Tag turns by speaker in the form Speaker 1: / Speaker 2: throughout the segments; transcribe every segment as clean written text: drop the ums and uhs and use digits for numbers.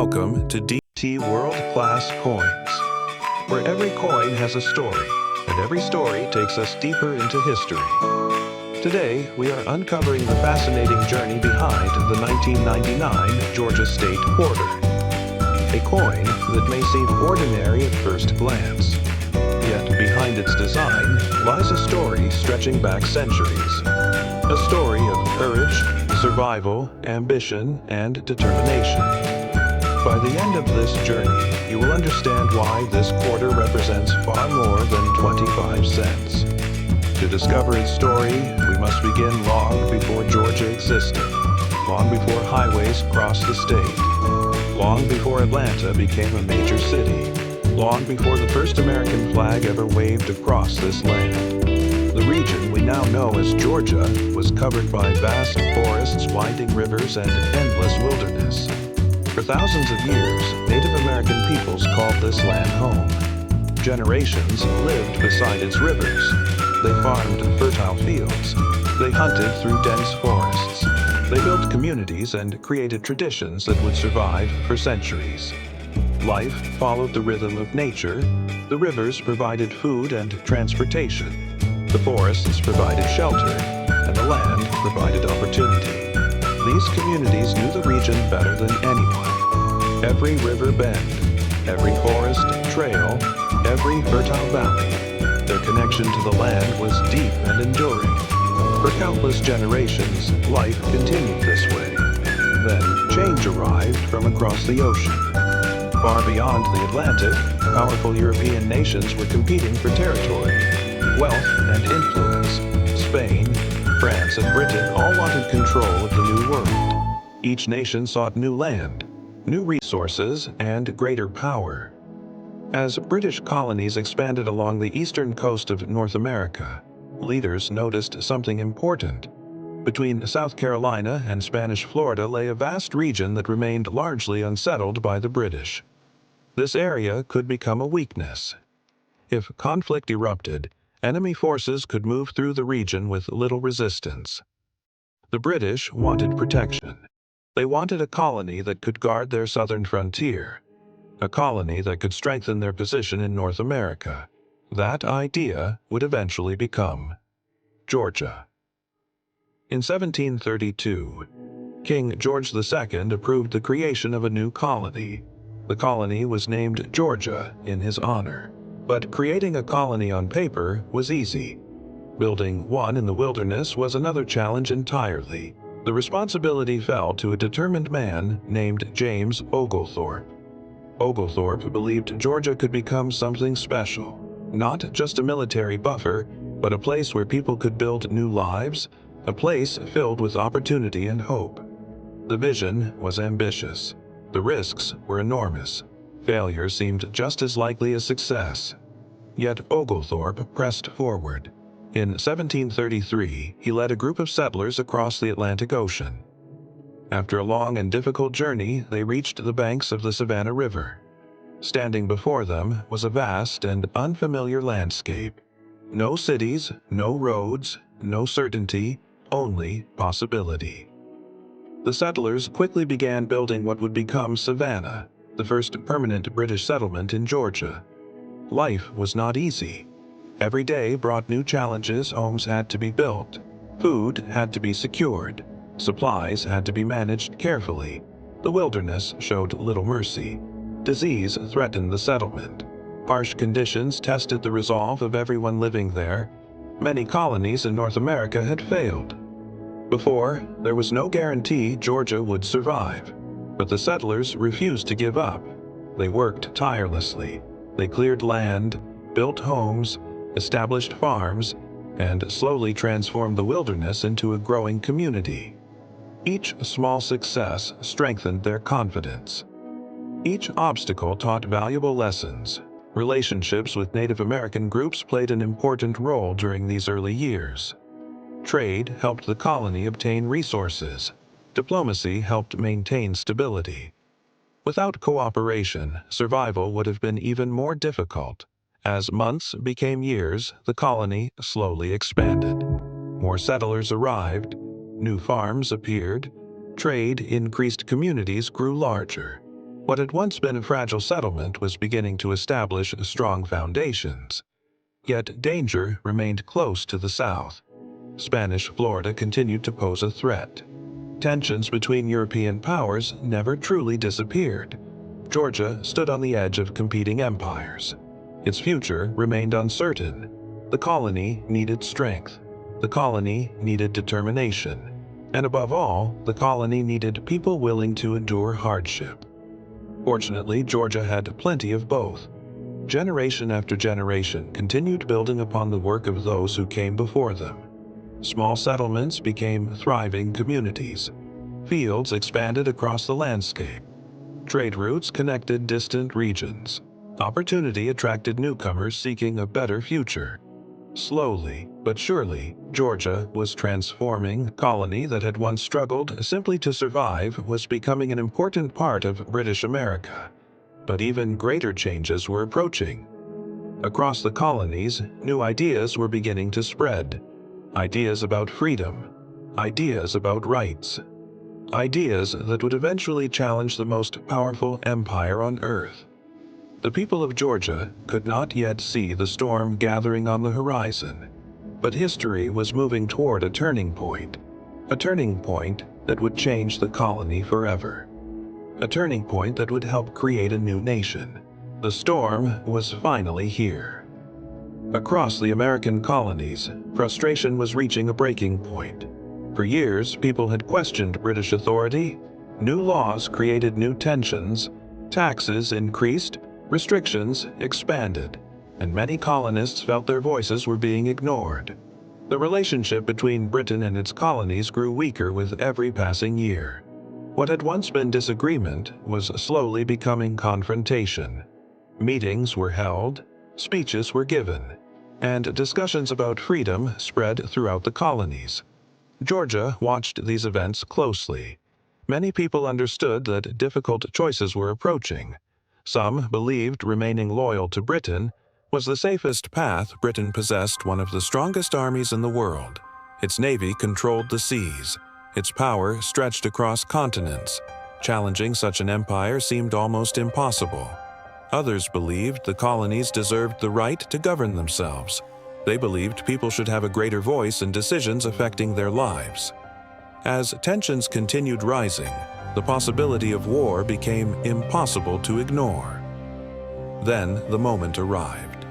Speaker 1: Welcome to DT World Class Coins, where every coin has a story, and every story takes us deeper into history. Today, we are uncovering the fascinating journey behind the 1999 Georgia State Quarter, a coin that may seem ordinary at first glance. Yet behind its design lies a story stretching back centuries. A story of courage, survival, ambition, and determination. By the end of this journey, you will understand why this quarter represents far more than 25 cents. To discover its story, we must begin long before Georgia existed, long before highways crossed the state, long before Atlanta became a major city, long before the first American flag ever waved across this land. The region we now know as Georgia was covered by vast forests, winding rivers, and endless wilderness. For thousands of years, Native American peoples called this land home. Generations lived beside its rivers. They farmed fertile fields. They hunted through dense forests. They built communities and created traditions that would survive for centuries. Life followed the rhythm of nature. The rivers provided food and transportation. The forests provided shelter, and the land provided opportunity. These communities knew the region better than anyone. Every river bend, every forest trail, every fertile valley, their connection to the land was deep and enduring. For countless generations, life continued this way. Then change arrived from across the ocean. Far beyond the Atlantic, powerful European nations were competing for territory, wealth, and influence. Spain, France, and Britain all wanted control of the new world. Each nation sought new land, new resources, and greater power. As British colonies expanded along the eastern coast of North America, leaders noticed something important. Between South Carolina and Spanish Florida lay a vast region that remained largely unsettled by the British. This area could become a weakness. If conflict erupted, enemy forces could move through the region with little resistance. The British wanted protection. They wanted a colony that could guard their southern frontier, a colony that could strengthen their position in North America. That idea would eventually become Georgia. In 1732, King George II approved the creation of a new colony. The colony was named Georgia in his honor. But creating a colony on paper was easy. Building one in the wilderness was another challenge entirely. The responsibility fell to a determined man named James Oglethorpe. Oglethorpe believed Georgia could become something special, not just a military buffer, but a place where people could build new lives, a place filled with opportunity and hope. The vision was ambitious. The risks were enormous. Failure seemed just as likely as success. Yet Oglethorpe pressed forward. In 1733, he led a group of settlers across the Atlantic Ocean. After a long and difficult journey, they reached the banks of the Savannah River. Standing before them was a vast and unfamiliar landscape. No cities, no roads, no certainty, only possibility. The settlers quickly began building what would become Savannah, the first permanent British settlement in Georgia. Life was not easy. Every day brought new challenges. Homes had to be built. Food had to be secured. Supplies had to be managed carefully. The wilderness showed little mercy. Disease threatened the settlement. Harsh conditions tested the resolve of everyone living there. Many colonies in North America had failed. Before, there was no guarantee Georgia would survive. But the settlers refused to give up. They worked tirelessly. They cleared land, built homes, established farms, and slowly transformed the wilderness into a growing community. Each small success strengthened their confidence. Each obstacle taught valuable lessons. Relationships with Native American groups played an important role during these early years. Trade helped the colony obtain resources. Diplomacy helped maintain stability. Without cooperation, survival would have been even more difficult. As months became years, the colony slowly expanded. More settlers arrived, new farms appeared, trade increased, communities grew larger. What had once been a fragile settlement was beginning to establish strong foundations. Yet danger remained close to the south. Spanish Florida continued to pose a threat. Tensions between European powers never truly disappeared. Georgia stood on the edge of competing empires. Its future remained uncertain. The colony needed strength. The colony needed determination. And above all, the colony needed people willing to endure hardship. Fortunately, Georgia had plenty of both. Generation after generation continued building upon the work of those who came before them. Small settlements became thriving communities. Fields expanded across the landscape. Trade routes connected distant regions. Opportunity attracted newcomers seeking a better future. Slowly but surely, Georgia was transforming. A colony that had once struggled simply to survive was becoming an important part of British America. But even greater changes were approaching. Across the colonies, new ideas were beginning to spread. Ideas about freedom. Ideas about rights. Ideas that would eventually challenge the most powerful empire on earth. The people of Georgia could not yet see the storm gathering on the horizon, but history was moving toward a turning point that would change the colony forever. A turning point that would help create a new nation. The storm was finally here. Across the American colonies, frustration was reaching a breaking point. For years, people had questioned British authority. New laws created new tensions. Taxes increased. Restrictions expanded, and many colonists felt their voices were being ignored. The relationship between Britain and its colonies grew weaker with every passing year. What had once been disagreement was slowly becoming confrontation. Meetings were held, speeches were given, and discussions about freedom spread throughout the colonies. Georgia watched these events closely. Many people understood that difficult choices were approaching. Some believed remaining loyal to Britain was the safest path. Britain possessed one of the strongest armies in the world. Its navy controlled the seas. Its power stretched across continents. Challenging such an empire seemed almost impossible. Others believed the colonies deserved the right to govern themselves. They believed people should have a greater voice in decisions affecting their lives. As tensions continued rising, the possibility of war became impossible to ignore. Then the moment arrived.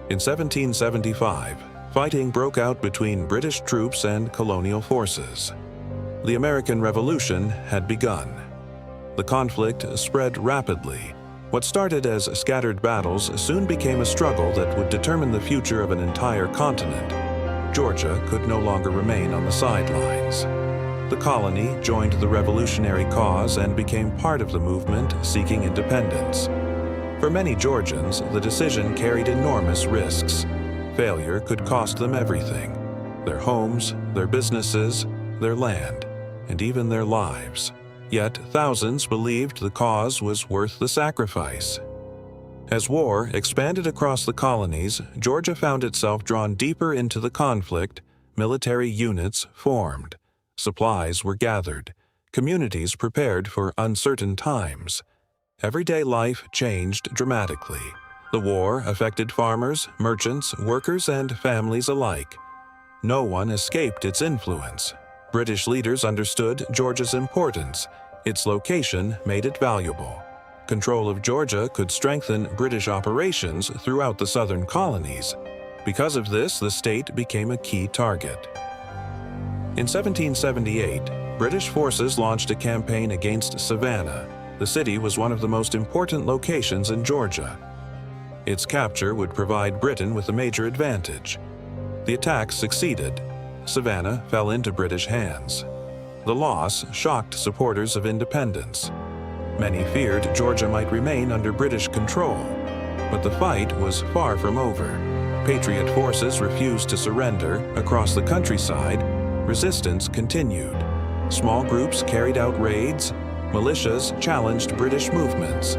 Speaker 1: In 1775, fighting broke out between British troops and colonial forces. The American Revolution had begun. The conflict spread rapidly. What started as scattered battles soon became a struggle that would determine the future of an entire continent. Georgia could no longer remain on the sidelines. The colony joined the revolutionary cause and became part of the movement seeking independence. For many Georgians, the decision carried enormous risks. Failure could cost them everything: their homes, their businesses, their land, and even their lives. Yet thousands believed the cause was worth the sacrifice. As war expanded across the colonies, Georgia found itself drawn deeper into the conflict. Military units formed. Supplies were gathered. Communities prepared for uncertain times. Everyday life changed dramatically. The war affected farmers, merchants, workers, and families alike. No one escaped its influence. British leaders understood Georgia's importance. Its location made it valuable. Control of Georgia could strengthen British operations throughout the southern colonies. Because of this, the state became a key target. In 1778, British forces launched a campaign against Savannah. The city was one of the most important locations in Georgia. Its capture would provide Britain with a major advantage. The attack succeeded. Savannah fell into British hands. The loss shocked supporters of independence. Many feared Georgia might remain under British control, but the fight was far from over. Patriot forces refused to surrender. Across the countryside, resistance continued. Small groups carried out raids. Militias challenged British movements.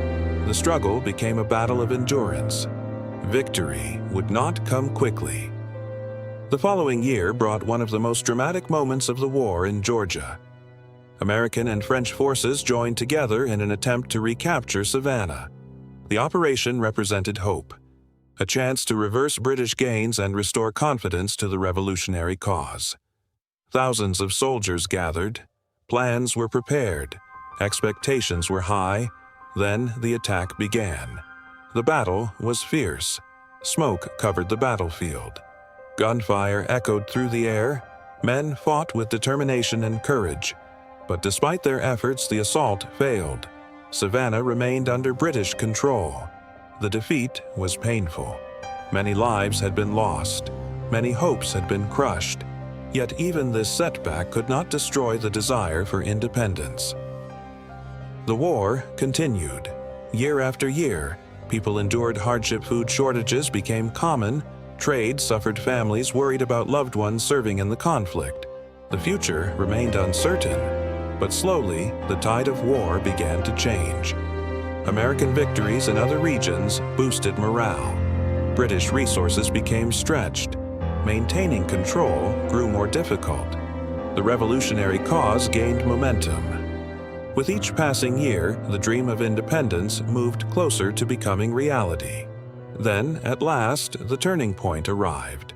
Speaker 1: The struggle became a battle of endurance. Victory would not come quickly. The following year brought one of the most dramatic moments of the war in Georgia. American and French forces joined together in an attempt to recapture Savannah. The operation represented hope, a chance to reverse British gains and restore confidence to the revolutionary cause. Thousands of soldiers gathered, plans were prepared, expectations were high, then the attack began. The battle was fierce. Smoke covered the battlefield. Gunfire echoed through the air. Men fought with determination and courage. But despite their efforts, the assault failed. Savannah remained under British control. The defeat was painful. Many lives had been lost. Many hopes had been crushed. Yet even this setback could not destroy the desire for independence. The war continued. Year after year, people endured hardship. Food shortages became common. Trade suffered. Families worried about loved ones serving in the conflict. The future remained uncertain, but slowly the tide of war began to change. American victories in other regions boosted morale. British resources became stretched. Maintaining control grew more difficult. The revolutionary cause gained momentum. With each passing year, the dream of independence moved closer to becoming reality. Then, at last, the turning point arrived.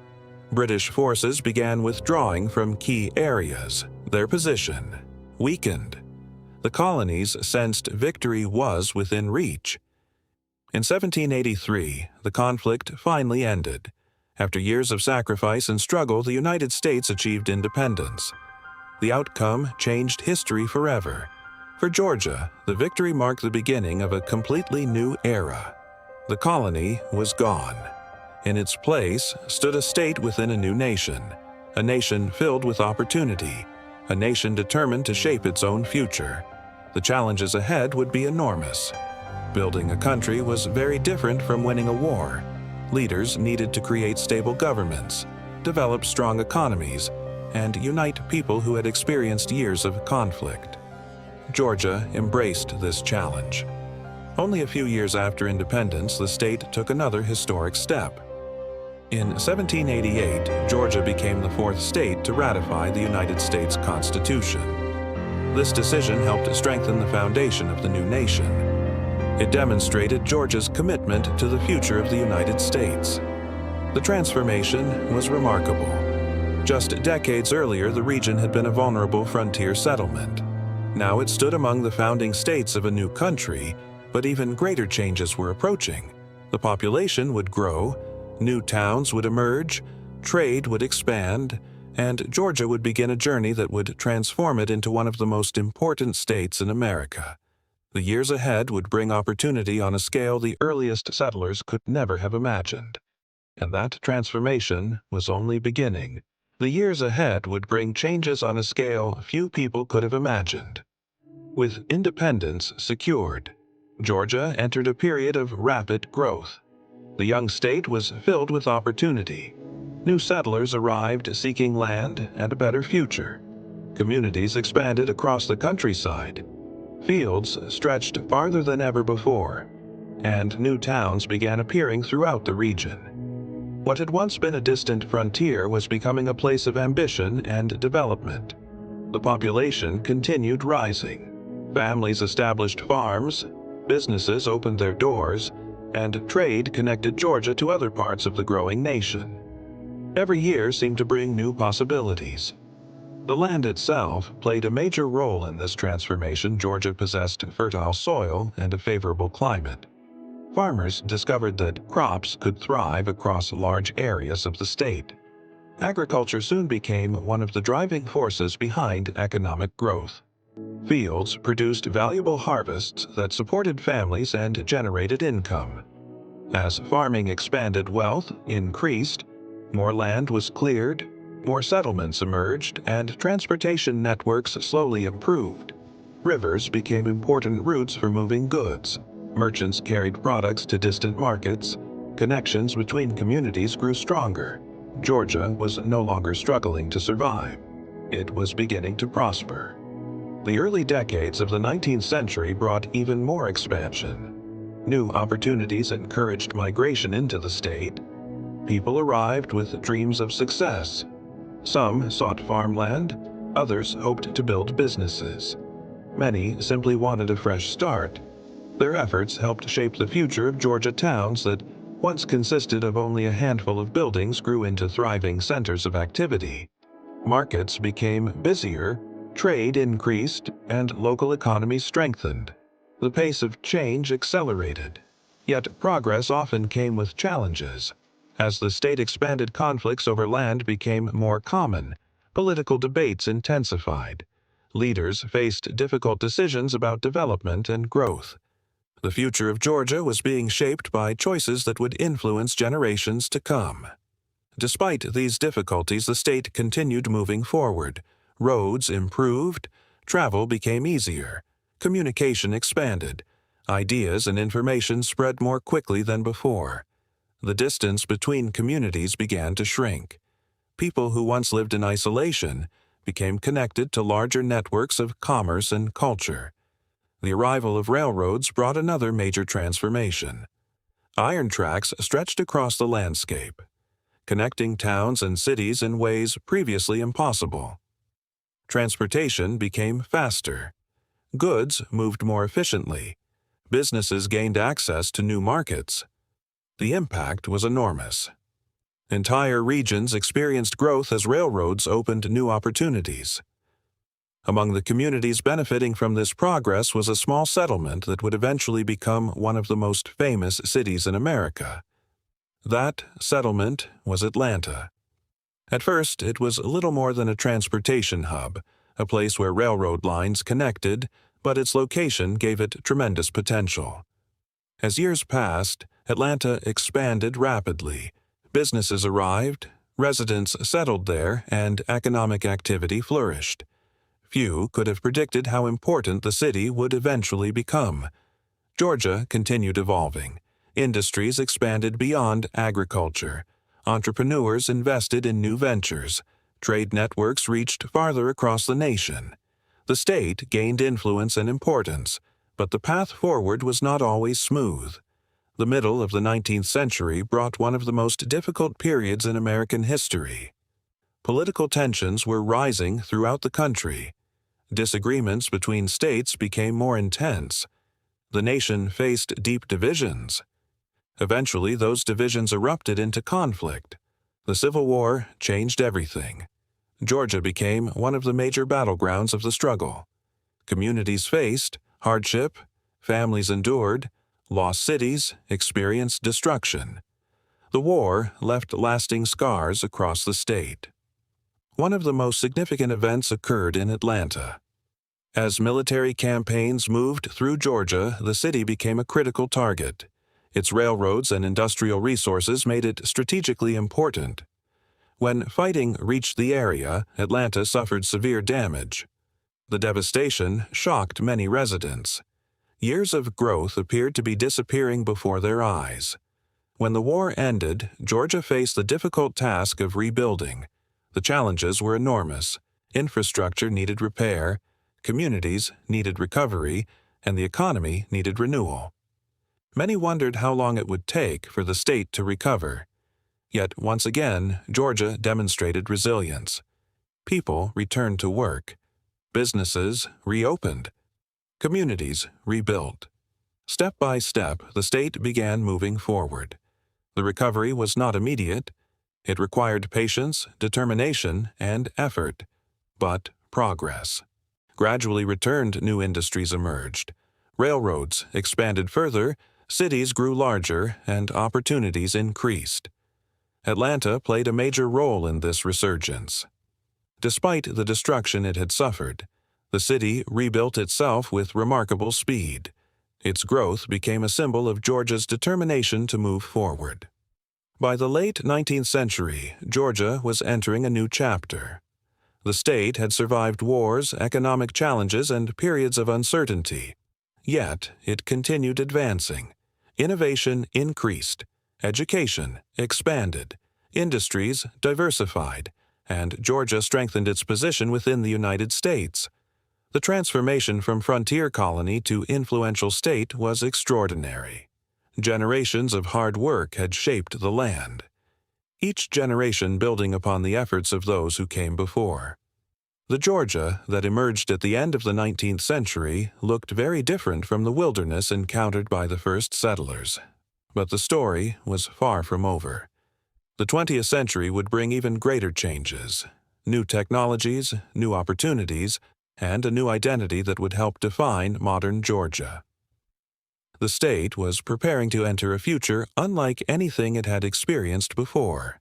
Speaker 1: British forces began withdrawing from key areas. Their position weakened. The colonies sensed victory was within reach. In 1783, the conflict finally ended. After years of sacrifice and struggle, the United States achieved independence. The outcome changed history forever. For Georgia, the victory marked the beginning of a completely new era. The colony was gone. In its place stood a state within a new nation, a nation filled with opportunity, a nation determined to shape its own future. The challenges ahead would be enormous. Building a country was very different from winning a war. Leaders needed to create stable governments, develop strong economies, and unite people who had experienced years of conflict. Georgia embraced this challenge. Only a few years after independence, the state took another historic step. In 1788, Georgia became the fourth state to ratify the United States Constitution. This decision helped strengthen the foundation of the new nation. It demonstrated Georgia's commitment to the future of the United States. The transformation was remarkable. Just decades earlier, the region had been a vulnerable frontier settlement. Now it stood among the founding states of a new country, but even greater changes were approaching. The population would grow, new towns would emerge, trade would expand, and Georgia would begin a journey that would transform it into one of the most important states in America. The years ahead would bring opportunity on a scale the earliest settlers could never have imagined. And that transformation was only beginning. The years ahead would bring changes on a scale few people could have imagined. With independence secured, Georgia entered a period of rapid growth. The young state was filled with opportunity. New settlers arrived seeking land and a better future. Communities expanded across the countryside. Fields stretched farther than ever before, and new towns began appearing throughout the region. What had once been a distant frontier was becoming a place of ambition and development. The population continued rising. Families established farms, businesses opened their doors, and trade connected Georgia to other parts of the growing nation. Every year seemed to bring new possibilities. The land itself played a major role in this transformation. Georgia possessed fertile soil and a favorable climate. Farmers discovered that crops could thrive across large areas of the state. Agriculture soon became one of the driving forces behind economic growth. Fields produced valuable harvests that supported families and generated income. As farming expanded, wealth increased, more land was cleared, more settlements emerged, and transportation networks slowly improved. Rivers became important routes for moving goods. Merchants carried products to distant markets. Connections between communities grew stronger. Georgia was no longer struggling to survive. It was beginning to prosper. The early decades of the 19th century brought even more expansion. New opportunities encouraged migration into the state. People arrived with dreams of success. Some sought farmland, Others hoped to build businesses. Many simply wanted a fresh start. Their efforts helped shape the future of Georgia towns that once consisted of only a handful of buildings grew into thriving centers of activity. Markets became busier, trade increased, and local economies strengthened. The pace of change accelerated. Yet progress often came with challenges. As the state expanded, conflicts over land became more common. Political debates intensified. Leaders faced difficult decisions about development and growth. The future of Georgia was being shaped by choices that would influence generations to come. Despite these difficulties, the state continued moving forward. Roads improved, travel became easier, communication expanded, ideas and information spread more quickly than before. The distance between communities began to shrink. People who once lived in isolation became connected to larger networks of commerce and culture. The arrival of railroads brought another major transformation. Iron tracks stretched across the landscape, connecting towns and cities in ways previously impossible. Transportation became faster. Goods moved more efficiently. Businesses gained access to new markets. The impact was enormous. Entire regions experienced growth as railroads opened new opportunities. Among the communities benefiting from this progress was a small settlement that would eventually become one of the most famous cities in America. That settlement was Atlanta. At first, it was little more than a transportation hub, a place where railroad lines connected, but its location gave it tremendous potential. As years passed, Atlanta expanded rapidly. Businesses arrived, residents settled there, and economic activity flourished. Few could have predicted how important the city would eventually become. Georgia continued evolving. Industries expanded beyond agriculture. Entrepreneurs invested in new ventures. Trade networks reached farther across the nation. The state gained influence and importance, but the path forward was not always smooth. The middle of the 19th century brought one of the most difficult periods in American history. Political tensions were rising throughout the country. Disagreements between states became more intense. The nation faced deep divisions. Eventually, those divisions erupted into conflict. The Civil War changed everything. Georgia became one of the major battlegrounds of the struggle. Communities faced hardship, families endured, lost cities experienced destruction. The war left lasting scars across the state. One of the most significant events occurred in Atlanta. As military campaigns moved through Georgia, the city became a critical target. Its railroads and industrial resources made it strategically important. When fighting reached the area, Atlanta suffered severe damage. The devastation shocked many residents. Years of growth appeared to be disappearing before their eyes. When the war ended, Georgia faced the difficult task of rebuilding. The challenges were enormous. Infrastructure needed repair, communities needed recovery, and the economy needed renewal. Many wondered how long it would take for the state to recover. Yet once again, Georgia demonstrated resilience. People returned to work. Businesses reopened. Communities rebuilt. Step by step, the state began moving forward. The recovery was not immediate. It required patience, determination, and effort. But progress. Gradually returned, new industries emerged. Railroads expanded further, cities grew larger, and opportunities increased. Atlanta played a major role in this resurgence. Despite the destruction it had suffered, the city rebuilt itself with remarkable speed. Its growth became a symbol of Georgia's determination to move forward. By the late 19th century, Georgia was entering a new chapter. The state had survived wars, economic challenges, and periods of uncertainty. Yet, it continued advancing. Innovation increased. Education expanded. Industries diversified. And Georgia strengthened its position within the United States. The transformation from frontier colony to influential state was extraordinary. Generations of hard work had shaped the land, each generation building upon the efforts of those who came before. The Georgia that emerged at the end of the 19th century looked very different from the wilderness encountered by the first settlers. But the story was far from over. The 20th century would bring even greater changes, new technologies, new opportunities, and a new identity that would help define modern Georgia. The state was preparing to enter a future unlike anything it had experienced before.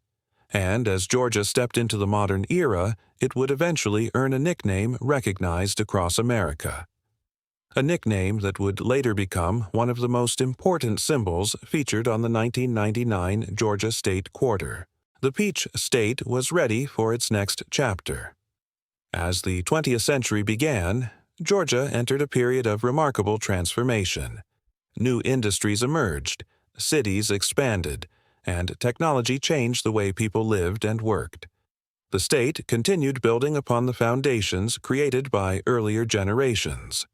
Speaker 1: And as Georgia stepped into the modern era, it would eventually earn a nickname recognized across America. A nickname that would later become one of the most important symbols featured on the 1999 Georgia State Quarter. The Peach State was ready for its next chapter. As the 20th century began, Georgia entered a period of remarkable transformation. New industries emerged, cities expanded, and technology changed the way people lived and worked. The state continued building upon the foundations created by earlier generations.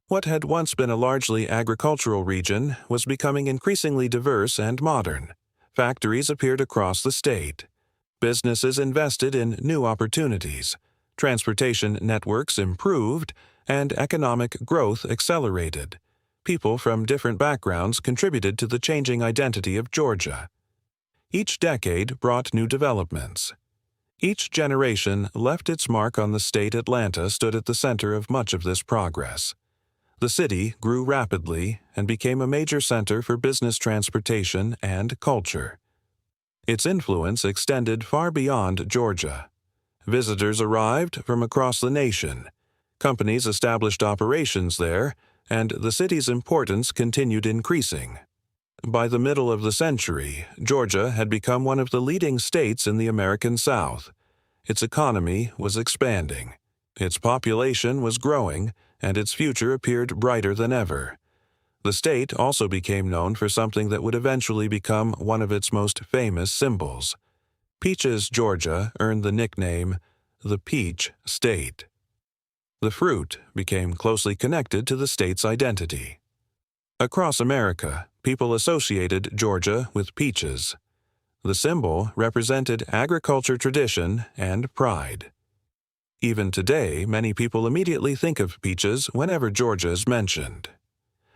Speaker 1: What had once been a largely agricultural region was becoming increasingly diverse and modern. Factories appeared across the state. Businesses invested in new opportunities. Transportation networks improved, and economic growth accelerated. People from different backgrounds contributed to the changing identity of Georgia. Each decade brought new developments. Each generation left its mark on the state. Atlanta stood at the center of much of this progress. The city grew rapidly and became a major center for business, transportation, and culture. Its influence extended far beyond Georgia. Visitors arrived from across the nation. Companies established operations there, and the city's importance continued increasing. By the middle of the century, Georgia had become one of the leading states in the American South. Its economy was expanding. Its population was growing, and its future appeared brighter than ever. The state also became known for something that would eventually become one of its most famous symbols. Peaches, Georgia earned the nickname the Peach State. The fruit became closely connected to the state's identity. Across America, people associated Georgia with peaches. The symbol represented agriculture tradition and pride. Even today, many people immediately think of peaches whenever Georgia is mentioned.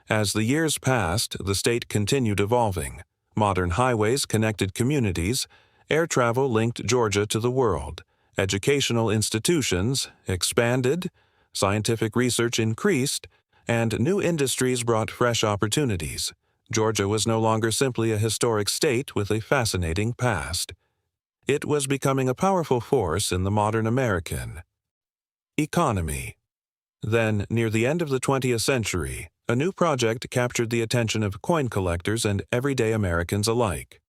Speaker 1: As the years passed, the state continued evolving. Modern highways connected communities, air travel linked Georgia to the world, educational institutions expanded, scientific research increased, and new industries brought fresh opportunities. Georgia was no longer simply a historic state with a fascinating past. It was becoming a powerful force in the modern American economy. Then, near the end of the 20th century, a new project captured the attention of coin collectors and everyday Americans alike.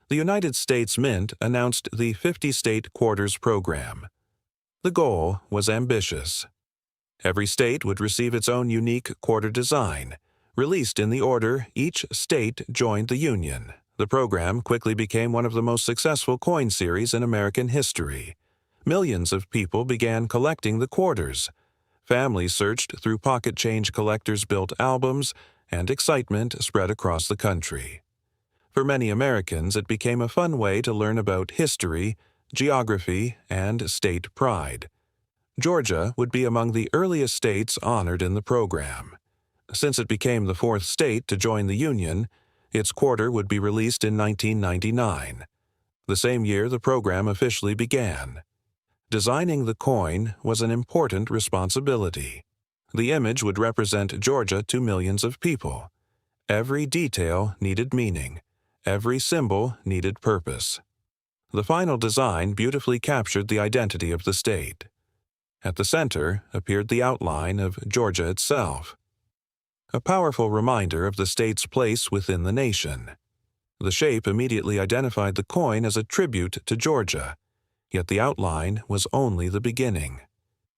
Speaker 1: The United States Mint announced the 50-state quarters program. The goal was ambitious. Every state would receive its own unique quarter design. Released in the order each state joined the Union, the program quickly became one of the most successful coin series in American history. Millions of people began collecting the quarters. Families searched through pocket change collectors' built albums, and excitement spread across the country. For many Americans, it became a fun way to learn about history, geography, and state pride. Georgia would be among the earliest states honored in the program. Since it became the fourth state to join the Union, its quarter would be released in 1999. The same year the program officially began. Designing the coin was an important responsibility. The image would represent Georgia to millions of people. Every detail needed meaning. Every symbol needed purpose. The final design beautifully captured the identity of the state. At the center appeared the outline of Georgia itself, a powerful reminder of the state's place within the nation. The shape immediately identified the coin as a tribute to Georgia, yet the outline was only the beginning.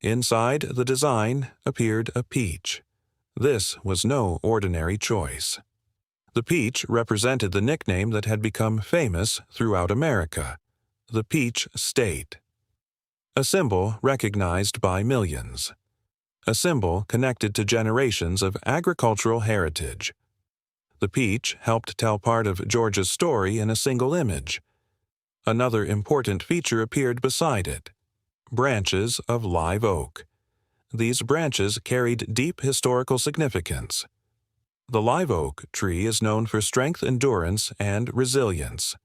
Speaker 1: Inside the design appeared a peach. This was no ordinary choice. The peach represented the nickname that had become famous throughout America, the Peach State. A symbol recognized by millions. A symbol connected to generations of agricultural heritage. The peach helped tell part of Georgia's story in a single image. Another important feature appeared beside it. branches of live oak. These branches carried deep historical significance. The live oak tree is known for strength, endurance, and resilience,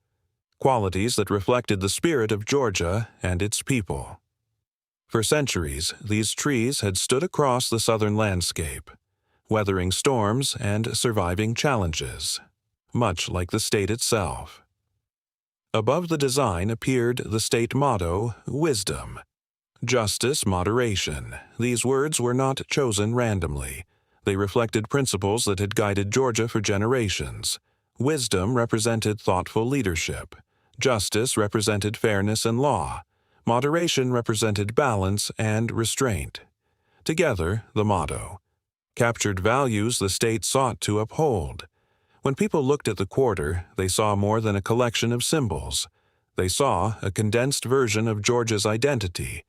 Speaker 1: qualities that reflected the spirit of Georgia and its people. For centuries, these trees had stood across the southern landscape, weathering storms and surviving challenges, much like the state itself. Above the design appeared the state motto, Wisdom, Justice, Moderation. These words were not chosen randomly. They reflected principles that had guided Georgia for generations. Wisdom represented thoughtful leadership. Justice represented fairness and law. Moderation represented balance and restraint. Together, the motto captured values the state sought to uphold. When people looked at the quarter, they saw more than a collection of symbols. They saw a condensed version of Georgia's identity,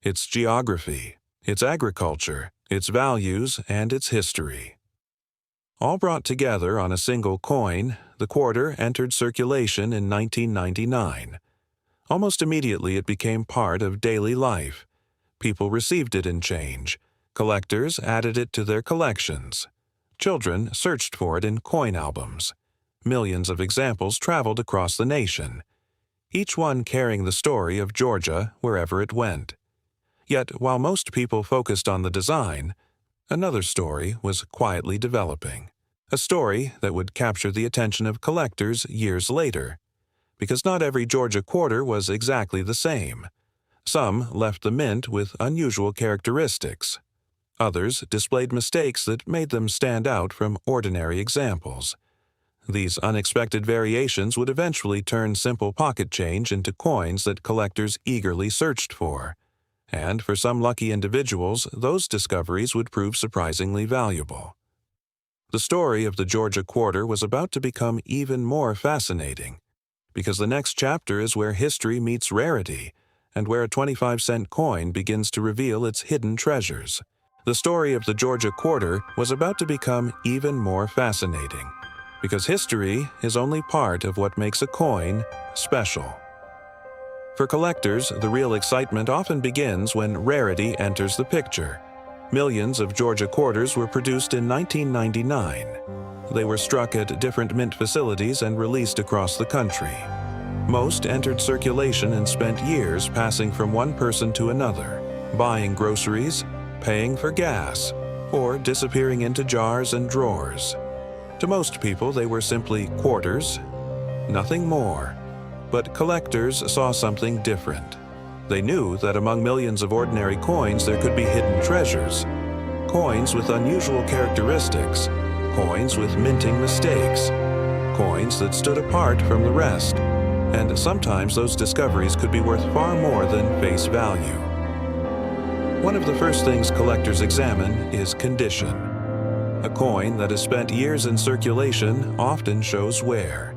Speaker 1: its geography, its agriculture, its values, and its history. All brought together on a single coin, the quarter entered circulation in 1999. Almost immediately it became part of daily life. People received it in change. Collectors added it to their collections. Children searched for it in coin albums. Millions of examples traveled across the nation, each one carrying the story of Georgia wherever it went. Yet, while most people focused on the design, another story was quietly developing. A story that would capture the attention of collectors years later. Because not every Georgia quarter was exactly the same. Some left the mint with unusual characteristics. Others displayed mistakes that made them stand out from ordinary examples. These unexpected variations would eventually turn simple pocket change into coins that collectors eagerly searched for. And for some lucky individuals, those discoveries would prove surprisingly valuable. The story of the Georgia quarter was about to become even more fascinating, because the next chapter is where history meets rarity, and where a 25-cent coin begins to reveal its hidden treasures. The story of the Georgia quarter was about to become even more fascinating, because history is only part of what makes a coin special. For collectors, the real excitement often begins when rarity enters the picture. Millions of Georgia quarters were produced in 1999. They were struck at different mint facilities and released across the country. Most entered circulation and spent years passing from one person to another, buying groceries, paying for gas, or disappearing into jars and drawers. To most people, they were simply quarters, nothing more. But collectors saw something different. They knew that among millions of ordinary coins there could be hidden treasures, coins with unusual characteristics, coins with minting mistakes, coins that stood apart from the rest, and sometimes those discoveries could be worth far more than face value. One of the first things collectors examine is condition. A coin that has spent years in circulation often shows wear.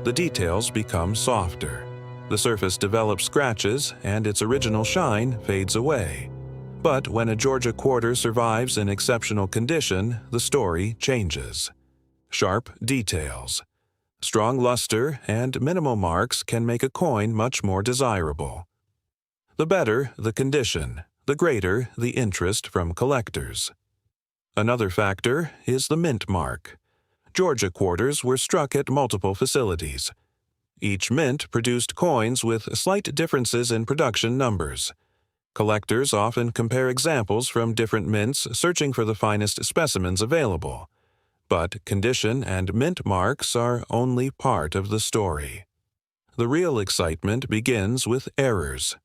Speaker 1: The details become softer. The surface develops scratches, and its original shine fades away. But when a Georgia quarter survives in exceptional condition, the story changes. Sharp details, strong luster, and minimal marks can make a coin much more desirable. The better the condition, the greater the interest from collectors. Another factor is the mint mark. Georgia quarters were struck at multiple facilities. Each mint produced coins with slight differences in production numbers. Collectors often compare examples from different mints, searching for the finest specimens available. But condition and mint marks are only part of the story. The real excitement begins with errors.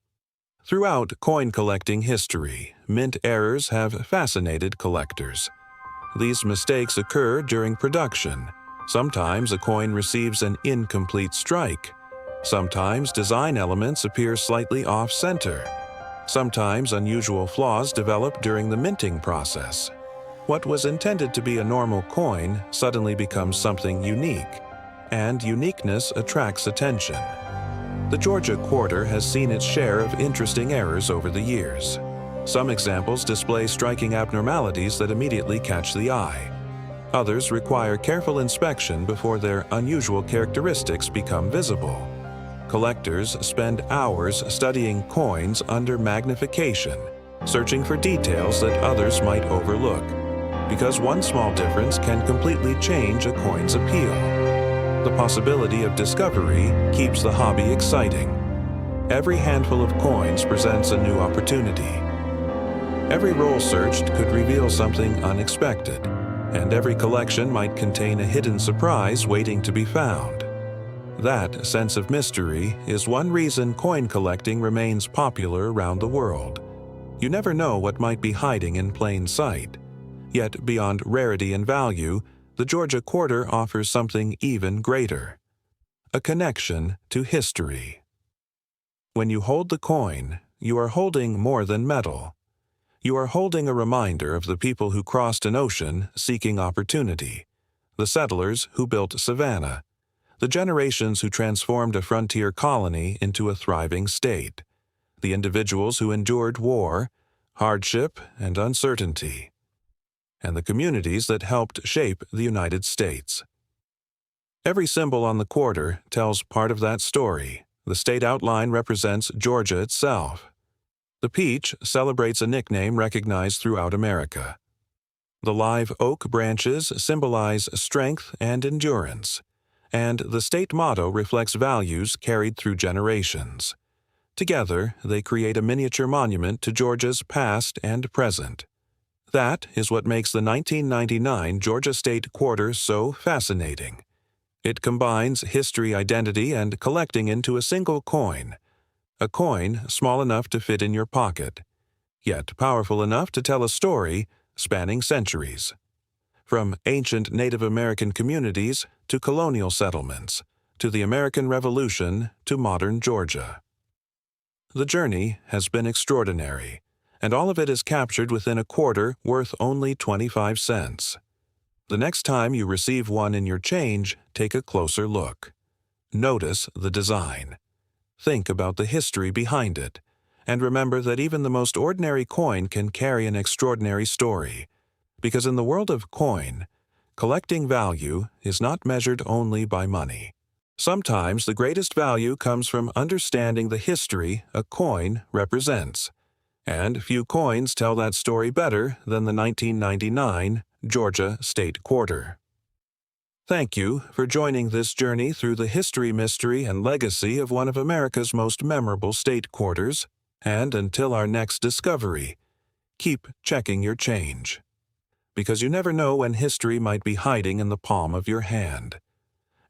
Speaker 1: Throughout coin collecting history, mint errors have fascinated collectors. These mistakes occur during production. Sometimes a coin receives an incomplete strike. Sometimes design elements appear slightly off-center. Sometimes unusual flaws develop during the minting process. What was intended to be a normal coin suddenly becomes something unique, and uniqueness attracts attention. The Georgia quarter has seen its share of interesting errors over the years. Some examples display striking abnormalities that immediately catch the eye. Others require careful inspection before their unusual characteristics become visible. Collectors spend hours studying coins under magnification, searching for details that others might overlook, because one small difference can completely change a coin's appeal. The possibility of discovery keeps the hobby exciting. Every handful of coins presents a new opportunity. Every roll searched could reveal something unexpected, and every collection might contain a hidden surprise waiting to be found. That sense of mystery is one reason coin collecting remains popular around the world. You never know what might be hiding in plain sight. Yet, beyond rarity and value, the Georgia quarter offers something even greater: a connection to history. When you hold the coin, you are holding more than metal. You are holding a reminder of the people who crossed an ocean seeking opportunity, the settlers who built Savannah, the generations who transformed a frontier colony into a thriving state, the individuals who endured war, hardship, and uncertainty, and the communities that helped shape the United States. Every symbol on the quarter tells part of that story. The state outline represents Georgia itself. The peach celebrates a nickname recognized throughout America. The live oak branches symbolize strength and endurance, and the state motto reflects values carried through generations. Together, they create a miniature monument to Georgia's past and present. That is what makes the 1999 Georgia State Quarter so fascinating. It combines history, identity, and collecting into a single coin. A coin small enough to fit in your pocket, yet powerful enough to tell a story spanning centuries. From ancient Native American communities to colonial settlements, to the American Revolution to modern Georgia. The journey has been extraordinary, and all of it is captured within a quarter worth only 25 cents. The next time you receive one in your change, take a closer look. Notice the design. Think about the history behind it, and remember that even the most ordinary coin can carry an extraordinary story, because in the world of coin, collecting value is not measured only by money. Sometimes the greatest value comes from understanding the history a coin represents, and few coins tell that story better than the 1999 Georgia State Quarter. Thank you for joining this journey through the history, mystery, and legacy of one of America's most memorable state quarters, and until our next discovery, keep checking your change, because you never know when history might be hiding in the palm of your hand.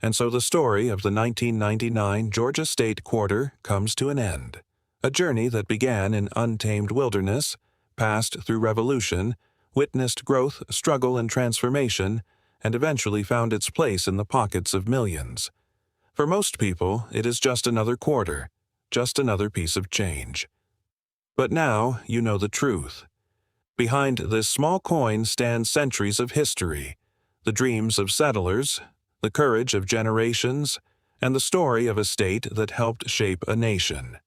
Speaker 1: And so the story of the 1999 Georgia State Quarter comes to an end, a journey that began in untamed wilderness, passed through revolution, witnessed growth, struggle, and transformation, and eventually found its place in the pockets of millions. For most people, it is just another quarter, just another piece of change. But now you know the truth. Behind this small coin stand centuries of history, the dreams of settlers, the courage of generations, and the story of a state that helped shape a nation.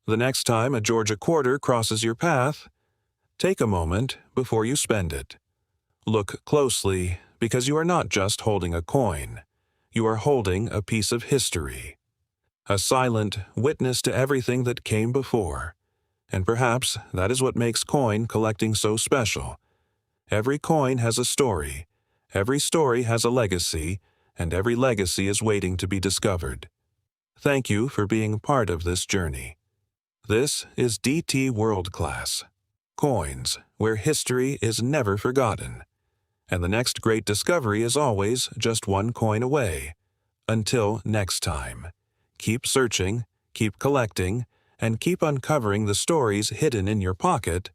Speaker 1: The next time a Georgia quarter crosses your path, take a moment before you spend it. Look closely, because you are not just holding a coin. You are holding a piece of history, a silent witness to everything that came before. And perhaps that is what makes coin collecting so special. Every coin has a story, every story has a legacy, and every legacy is waiting to be discovered. Thank you for being part of this journey. This is DT World Class. Coins, where history is never forgotten. And the next great discovery is always just one coin away. Until next time, keep searching, keep collecting, and keep uncovering the stories hidden in your pocket